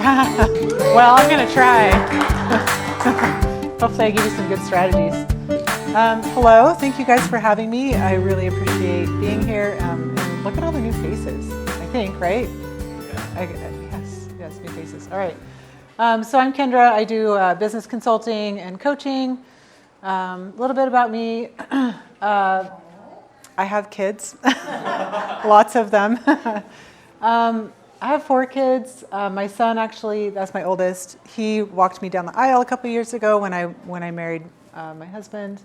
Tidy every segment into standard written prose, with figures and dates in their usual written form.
Well, I'm going to try. Hopefully I give you some good strategies. Hello, thank you guys for having me. I really appreciate being here. And look at all the new faces, I think, right? Yes, new faces. All right. So I'm Kendra. I do business consulting and coaching. A little bit about me. I have kids, lots of them. I have 4 kids. My son, actually, that's my oldest. He walked me down the aisle a couple years ago when I married my husband.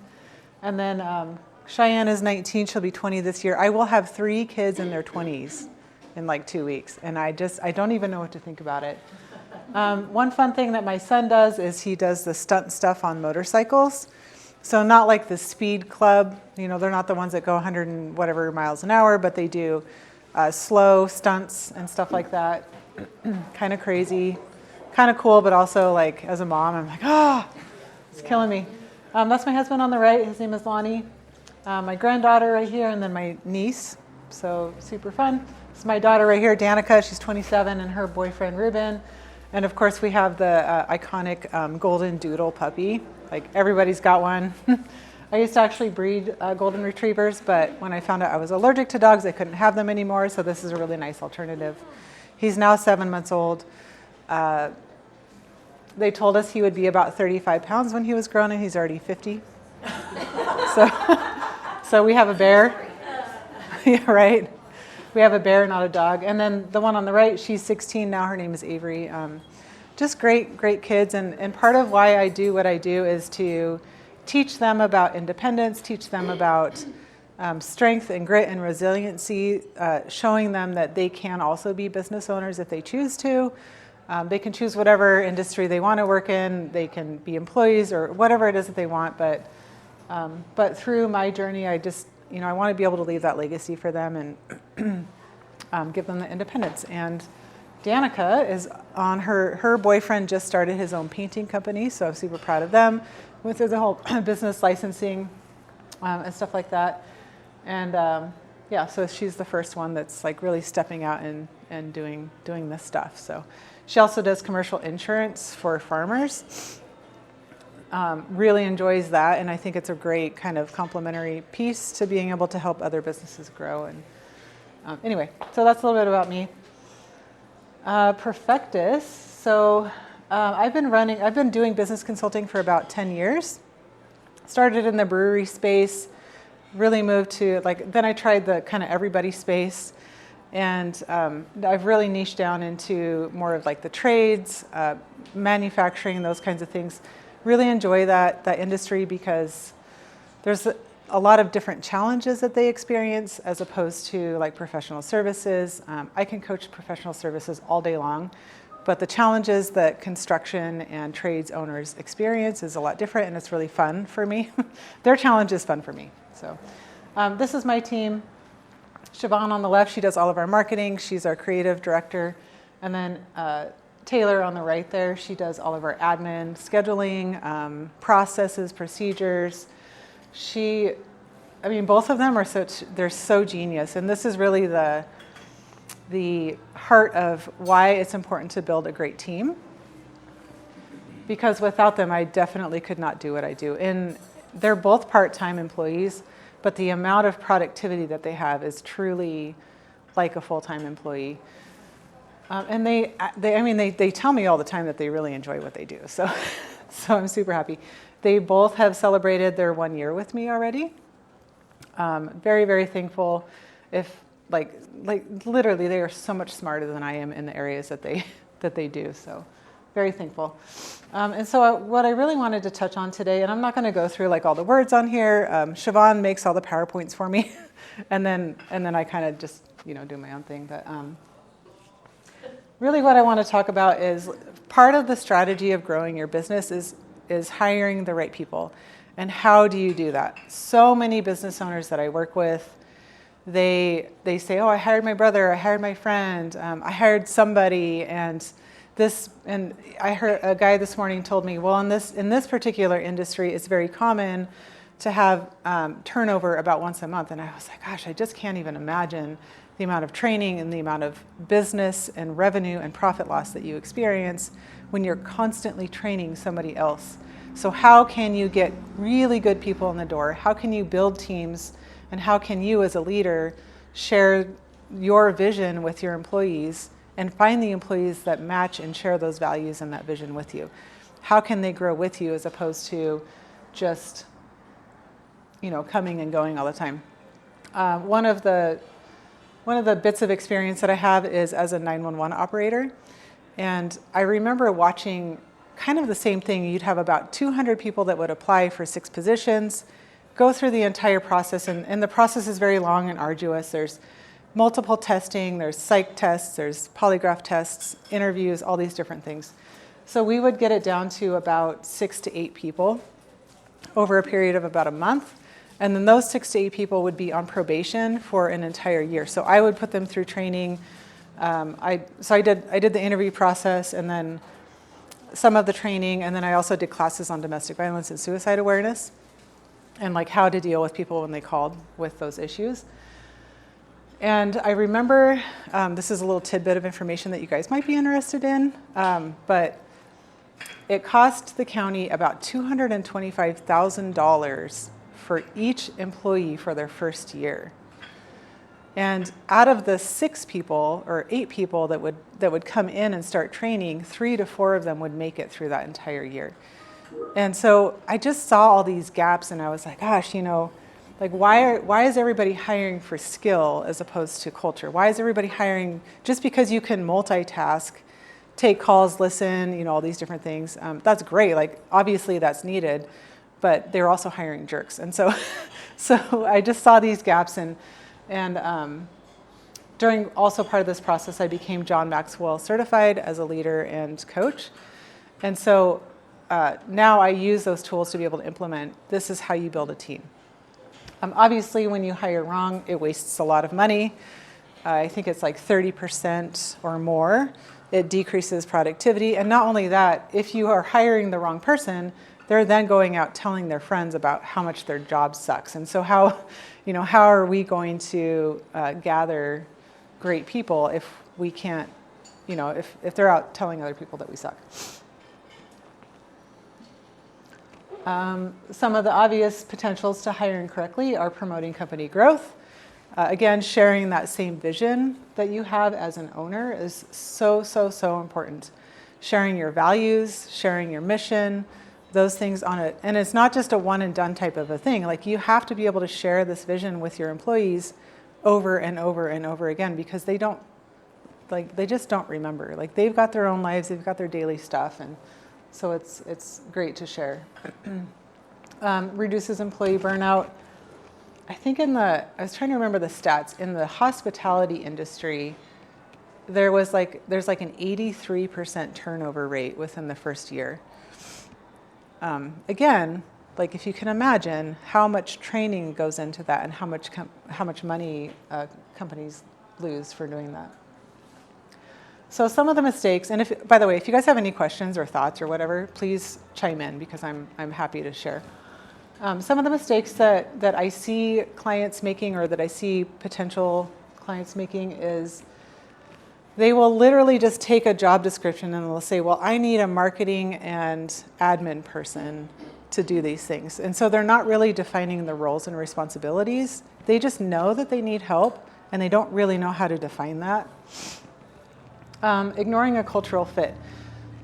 And then Cheyenne is 19. She'll be 20 this year. I will have 3 kids in their 20s in like 2 weeks. And I don't even know what to think about it. One fun thing that my son does is he does the stunt stuff on motorcycles. So not like the speed club, they're not the ones that go 100 and whatever miles an hour, but they do slow stunts and stuff like that. Kind of crazy, kind of cool, but also like as a mom, I'm like, it's killing me. That's my husband on the right. His name is Lonnie. My granddaughter right here, and then my niece. So super fun. This is my daughter right here, Danica. She's 27, and her boyfriend, Ruben. And of course, we have the iconic golden doodle puppy. Like everybody's got one. I used to actually breed golden retrievers, but when I found out I was allergic to dogs, I couldn't have them anymore. So this is a really nice alternative. He's now 7 months old. They told us he would be about 35 pounds when he was grown, and he's already 50. So we have a bear. Yeah, right. We have a bear, not a dog. And then the one on the right, she's 16 now. Her name is Avery. Just great kids. And part of why I do what I do is to teach them about independence, teach them about strength and grit and resiliency, showing them that they can also be business owners if they choose to. They can choose whatever industry they want to work in. They can be employees or whatever it is that they want. But through my journey, I just, I want to be able to leave that legacy for them and give them the independence. And Danica is on her boyfriend just started his own painting company, so I'm super proud of them. Went through the whole business licensing and stuff like that. And so she's the first one that's like really stepping out and doing this stuff. So she also does commercial insurance for farmers. Really enjoys that, and I think it's a great kind of complementary piece to being able to help other businesses grow. And anyway, so that's a little bit about me. Perfectus. So I've been doing business consulting for about 10 years. Started in the brewery space, really moved to then I tried the kind of everybody space, and I've really niched down into more of like the trades, manufacturing, those kinds of things. Really enjoy that industry because there's a lot of different challenges that they experience as opposed to like professional services. I can coach professional services all day long, but the challenges that construction and trades owners experience is a lot different, and it's really fun for me. Their challenge is fun for me. So this is my team. Siobhan on the left, she does all of our marketing. She's our creative director. And then Taylor on the right there, she does all of our admin, scheduling, processes, procedures. Both of them they're so genius. And this is really the heart of why it's important to build a great team. Because without them, I definitely could not do what I do. And they're both part-time employees, but the amount of productivity that they have is truly like a full-time employee. And they tell me all the time that they really enjoy what they do. So I'm super happy. They both have celebrated their 1 year with me already. Very, very thankful. If literally, they are so much smarter than I am in the areas that they do. So very thankful. And so what I really wanted to touch on today, and I'm not going to go through like all the words on here. Siobhan makes all the PowerPoints for me, and then I kind of just do my own thing. But really, what I want to talk about is part of the strategy of growing your business is hiring the right people. And how do you do that? So many business owners that I work with, they say, I hired my brother, I hired my friend, I hired somebody, and I heard a guy this morning told me, well, in this particular industry, it's very common to have turnover about once a month. And I was like, gosh, I just can't even imagine the the amount of training and the amount of business and revenue and profit loss that you experience when you're constantly training somebody else. So how can you get really good people in the door? How can you build teams? And how can you as a leader share your vision with your employees and find the employees that match and share those values and that vision with you? How can they grow with you as opposed to just, coming and going all the time? One of the bits of experience that I have is as a 911 operator. And I remember watching kind of the same thing. You'd have about 200 people that would apply for 6 positions, go through the entire process. And the process is very long and arduous. There's multiple testing, there's psych tests, there's polygraph tests, interviews, all these different things. So we would get it down to about 6 to 8 people over a period of about a month. And then those 6 to 8 people would be on probation for an entire year. So I would put them through training. I did the interview process and then some of the training, and then I also did classes on domestic violence and suicide awareness and like how to deal with people when they called with those issues. And I remember, this is a little tidbit of information that you guys might be interested in, but it cost the county about $225,000 for each employee for their first year. And out of the 6 people or 8 people that would come in and start training, 3 to 4 of them would make it through that entire year. And so I just saw all these gaps and I was like, gosh, like why is everybody hiring for skill as opposed to culture? Why is everybody hiring just because you can multitask, take calls, listen, all these different things? That's great. Like obviously that's needed, but they're also hiring jerks. And so I just saw these gaps and during also part of this process, I became John Maxwell certified as a leader and coach. And so now I use those tools to be able to implement, this is how you build a team. Obviously, when you hire wrong, it wastes a lot of money. I think it's like 30% or more. It decreases productivity. And not only that, if you are hiring the wrong person, they're then going out telling their friends about how much their job sucks. And so how are we going to gather great people if we can't, if they're out telling other people that we suck? Some of the obvious potentials to hiring correctly are promoting company growth. Again, sharing that same vision that you have as an owner is so, so, so important. Sharing your values, sharing your mission, those things on it. And it's not just a one and done type of a thing. Like you have to be able to share this vision with your employees over and over and over again because they just don't remember. Like they've got their own lives, they've got their daily stuff. And so it's great to share. Reduces employee burnout. I think I was trying to remember the stats. In the hospitality industry, there's like an 83% turnover rate within the first year. Again, like if you can imagine how much training goes into that and how much money companies lose for doing that. So some of the mistakes, and by the way, if you guys have any questions or thoughts or whatever, please chime in because I'm happy to share. Some of the mistakes that I see clients making or that I see potential clients making is they will literally just take a job description and they'll say, well, I need a marketing and admin person to do these things. And so they're not really defining the roles and responsibilities. They just know that they need help and they don't really know how to define that. Ignoring a cultural fit.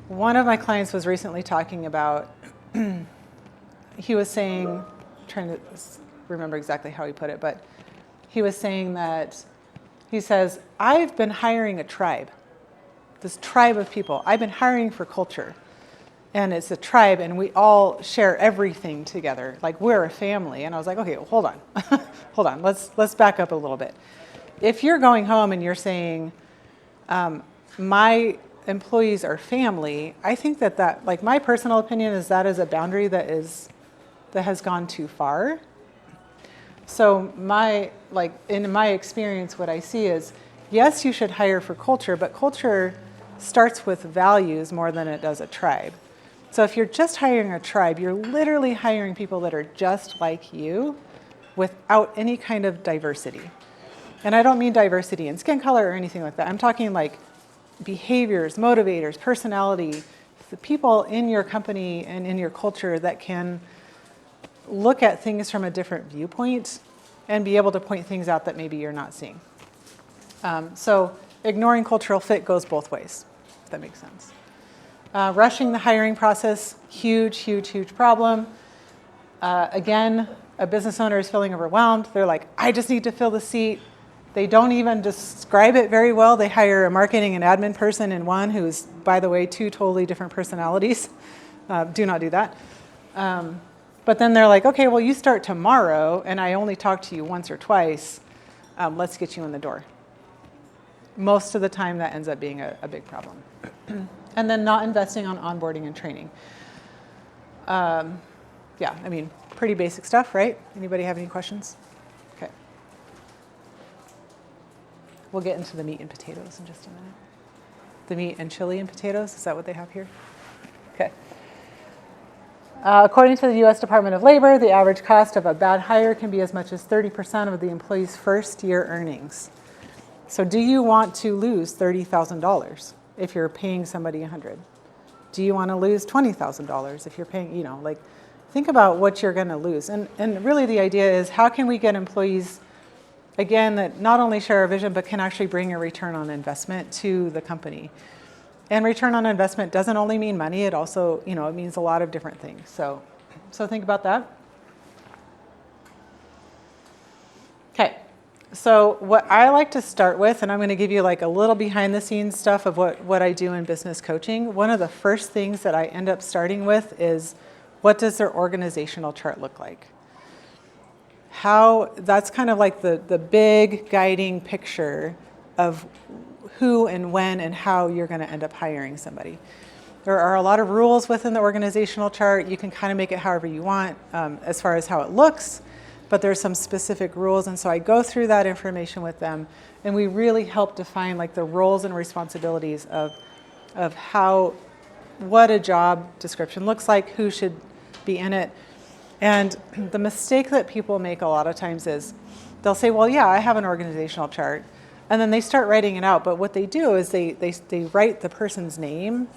One of my clients was recently talking about, he was saying, trying to remember exactly how he put it, but he was saying that, he says, I've been hiring a tribe, this tribe of people. I've been hiring for culture. And it's a tribe and we all share everything together. Like we're a family. And I was like, okay, well, hold on. Hold on. Let's back up a little bit. If you're going home and you're saying, my employees are family, I think that like my personal opinion is that is a boundary that has gone too far. So in my experience, what I see is, yes, you should hire for culture, but culture starts with values more than it does a tribe. So if you're just hiring a tribe, you're literally hiring people that are just like you without any kind of diversity. And I don't mean diversity in skin color or anything like that. I'm talking like behaviors, motivators, personality, the people in your company and in your culture that can look at things from a different viewpoint and be able to point things out that maybe you're not seeing. So ignoring cultural fit goes both ways, if that makes sense. Rushing the hiring process, huge, huge, huge problem. Again, a business owner is feeling overwhelmed. They're like, I just need to fill the seat. They don't even describe it very well. They hire a marketing and admin person in one who's, by the way, two totally different personalities. Do not do that. But then they're like, okay, well, you start tomorrow, and I only talk to you once or twice. Let's get you in the door. Most of the time, that ends up being a big problem. And then not investing on onboarding and training. Yeah, I mean, pretty basic stuff, right? Anybody have any questions? Okay. We'll get into the meat and potatoes in just a minute. The meat and chili and potatoes, is that what they have here? Okay. According to the U.S. Department of Labor, the average cost of a bad hire can be as much as 30% of the employee's first year earnings. So do you want to lose $30,000 if you're paying somebody $100,000? Do you want to lose $20,000 if you're paying, like, think about what you're going to lose. And really the idea is, how can we get employees, again, that not only share our vision, but can actually bring a return on investment to the company? And return on investment doesn't only mean money, it also, it means a lot of different things. So think about that. Okay, so what I like to start with, and I'm going to give you like a little behind the scenes stuff of what I do in business coaching. One of the first things that I end up starting with is, what does their organizational chart look like? That's kind of like the big guiding picture of who and when and how you're going to end up hiring somebody. There are a lot of rules within the organizational chart. You can kind of make it however you want as far as how it looks, but there's some specific rules. And so I go through that information with them, and we really help define like the roles and responsibilities of what a job description looks like, who should be in it. And the mistake that people make a lot of times is they'll say, well, yeah, I have an organizational chart. And then they start writing it out. But what they do is they write the person's name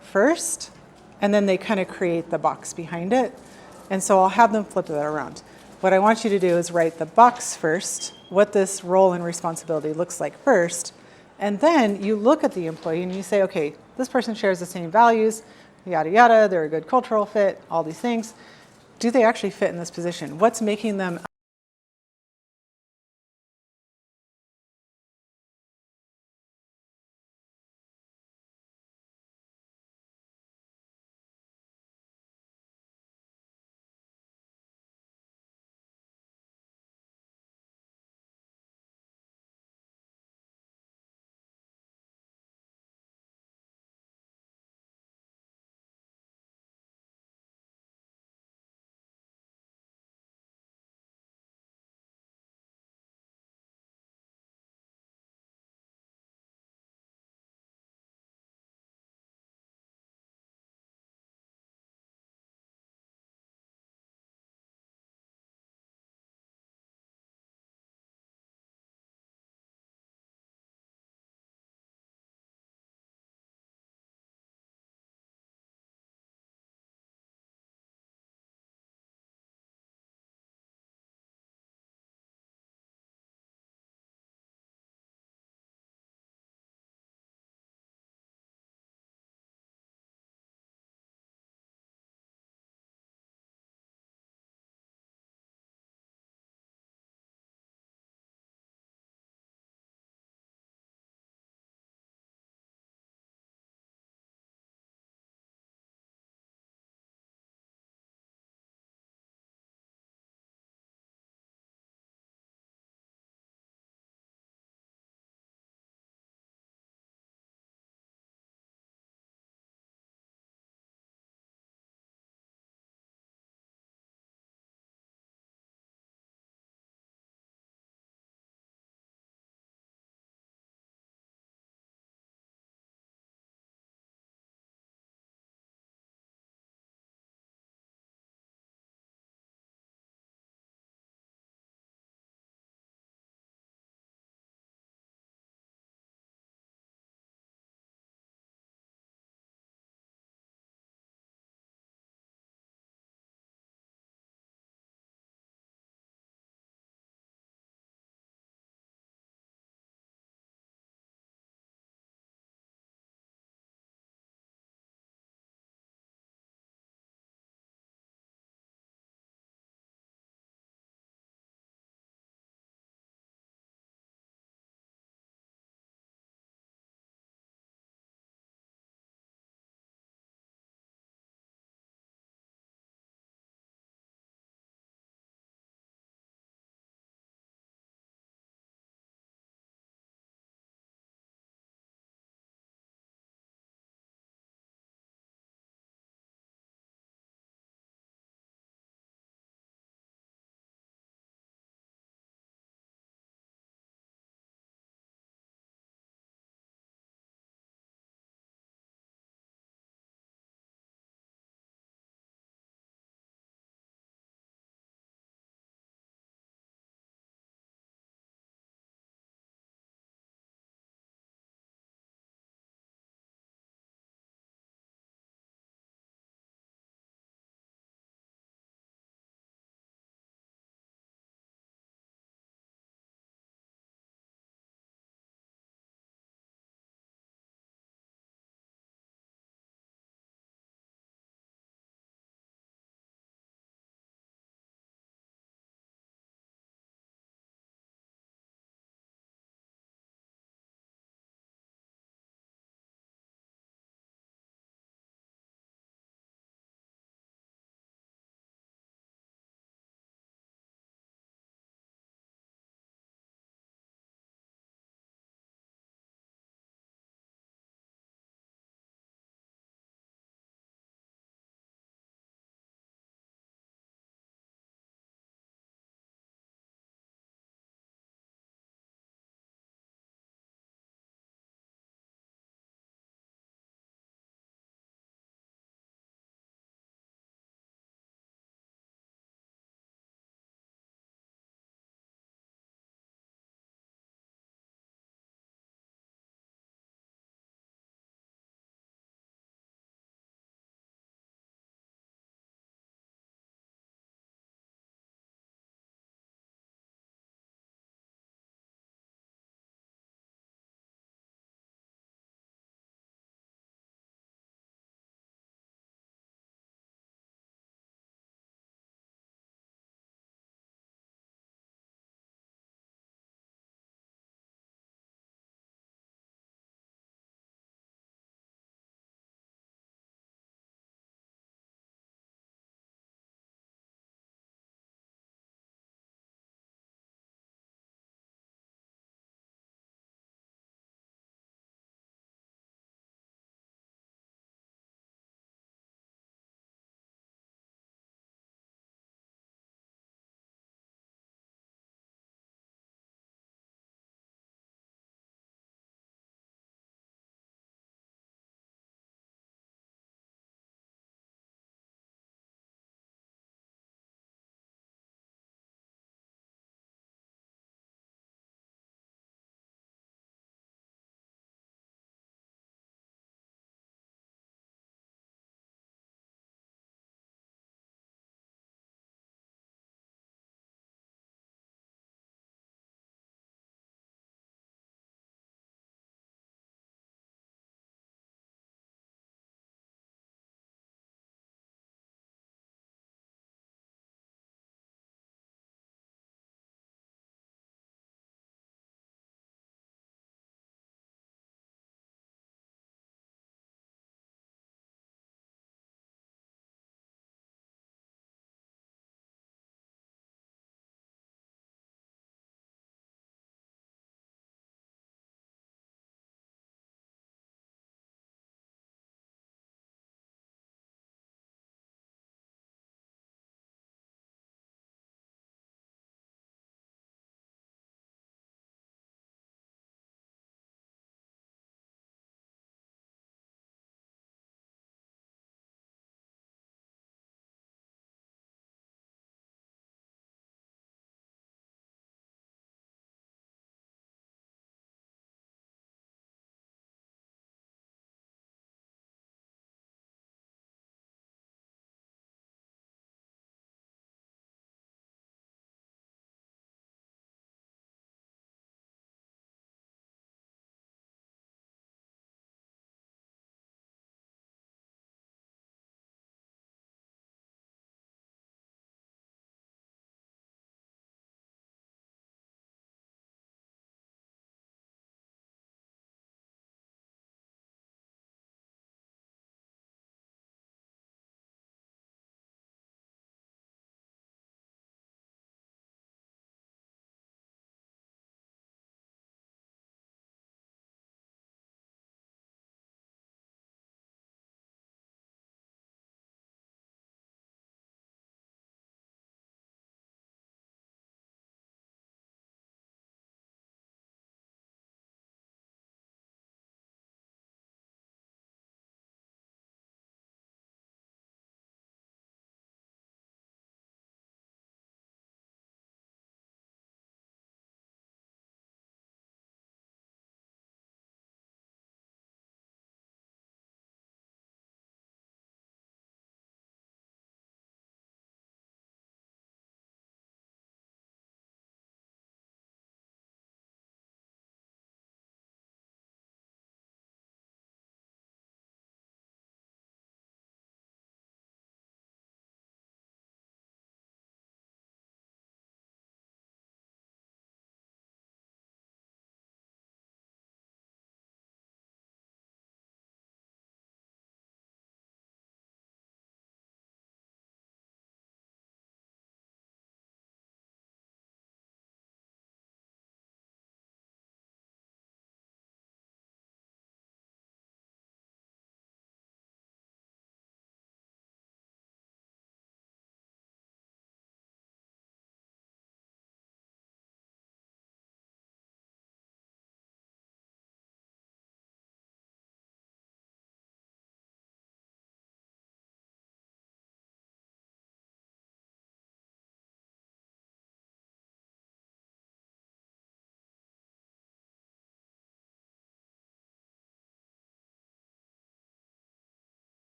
first, and then they kind of create the box behind it. And so I'll have them flip that around. What I want you to do is write the box first, what this role and responsibility looks like first. And then you look at the employee and you say, okay, this person shares the same values, yada, yada, they're a good cultural fit, all these things. Do they actually fit in this position? What's making them